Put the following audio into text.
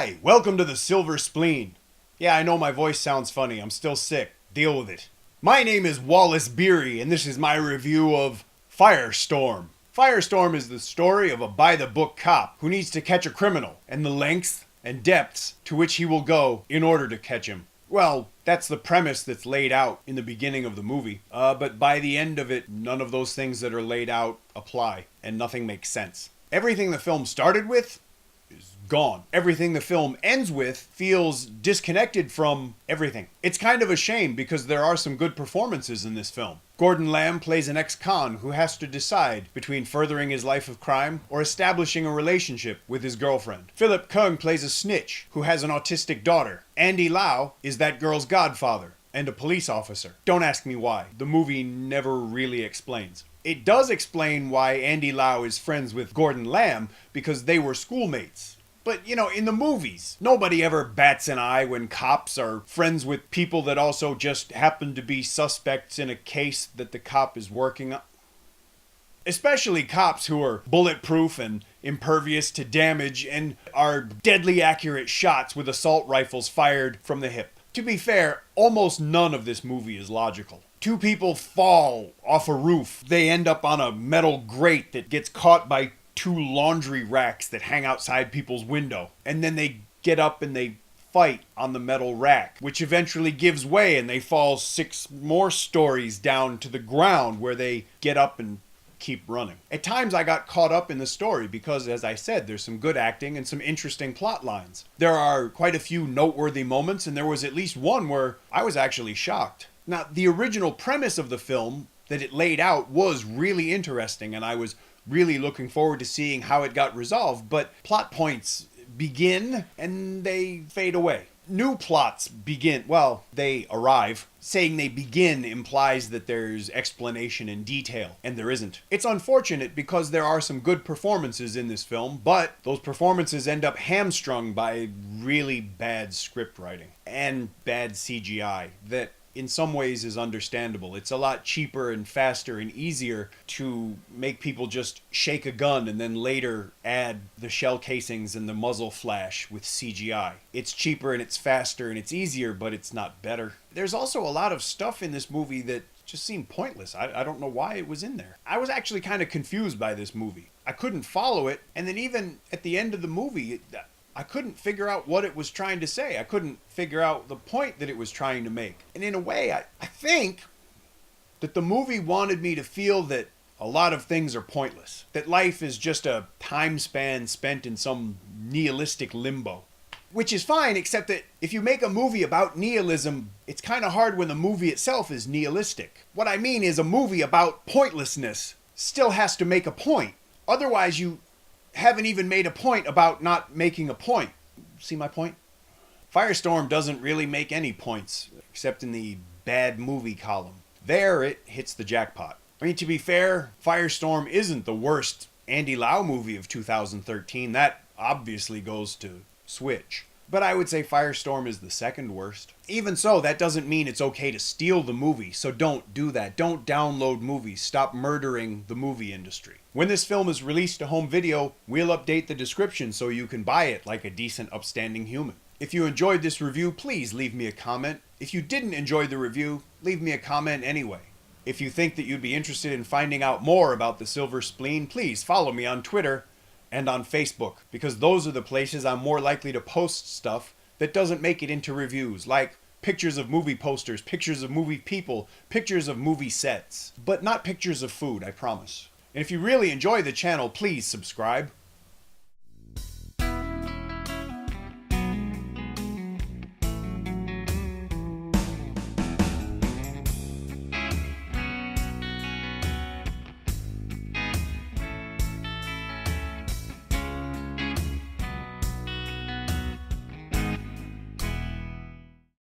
Hi, welcome to the Silver Spleen. Yeah, I know my voice sounds funny. I'm still sick. Deal with it. My name is Wallace Beery, and this is my review of Firestorm. Firestorm is the story of a by-the-book cop who needs to catch a criminal, and the lengths and depths to which he will go in order to catch him. Well, that's the premise that's laid out in the beginning of the movie, but by the end of it, none of those things that are laid out apply, and nothing makes sense. Everything the film started with is gone. Everything the film ends with feels disconnected from everything. It's kind of a shame because there are some good performances in this film. Gordon Lamb plays an ex-con who has to decide between furthering his life of crime or establishing a relationship with his girlfriend. Philip Kung plays a snitch who has an autistic daughter. Andy Lau is that girl's godfather and a police officer. Don't ask me why. The movie never really explains. It does explain why Andy Lau is friends with Gordon Lamb, because they were schoolmates. But, in the movies, nobody ever bats an eye when cops are friends with people that also just happen to be suspects in a case that the cop is working on. Especially cops who are bulletproof and impervious to damage and are deadly accurate shots with assault rifles fired from the hip. To be fair, almost none of this movie is logical. Two people fall off a roof. They end up on a metal grate that gets caught by two laundry racks that hang outside people's window. And then they get up and they fight on the metal rack, which eventually gives way and they fall 6 more stories down to the ground where they get up and keep running. At times I got caught up in the story because, as I said, there's some good acting and some interesting plot lines. There are quite a few noteworthy moments, and there was at least one where I was actually shocked. Now, the original premise of the film that it laid out was really interesting, and I was really looking forward to seeing how it got resolved, but plot points begin and they fade away. New plots begin, they arrive. Saying they begin implies that there's explanation and detail, and there isn't. It's unfortunate because there are some good performances in this film, but those performances end up hamstrung by really bad script writing and bad CGI that in some ways is understandable. It's a lot cheaper and faster and easier to make people just shake a gun and then later add the shell casings and the muzzle flash with CGI. It's cheaper and it's faster and it's easier, but it's not better. There's also a lot of stuff in this movie that just seemed pointless. I don't know why it was in there. I was actually kind of confused by this movie. I couldn't follow it, and then even at the end of the movie, I couldn't figure out what it was trying to say. I couldn't figure out the point that it was trying to make. And in a way, I think that the movie wanted me to feel that a lot of things are pointless. That life is just a time span spent in some nihilistic limbo. Which is fine, except that if you make a movie about nihilism, it's kind of hard when the movie itself is nihilistic. What I mean is a movie about pointlessness still has to make a point. Otherwise, you haven't even made a point about not making a point. See my point? Firestorm doesn't really make any points, except in the bad movie column. There, it hits the jackpot. I mean, to be fair, Firestorm isn't the worst Andy Lau movie of 2013. That obviously goes to Switch. But I would say Firestorm is the second worst. Even so, that doesn't mean it's okay to steal the movie, so don't do that. Don't download movies. Stop murdering the movie industry. When this film is released to home video, we'll update the description so you can buy it like a decent, upstanding human. If you enjoyed this review, please leave me a comment. If you didn't enjoy the review, leave me a comment anyway. If you think that you'd be interested in finding out more about the Silver Spleen, please follow me on Twitter and on Facebook, because those are the places I'm more likely to post stuff that doesn't make it into reviews, like pictures of movie posters, pictures of movie people, pictures of movie sets, but not pictures of food, I promise. And if you really enjoy the channel, please subscribe.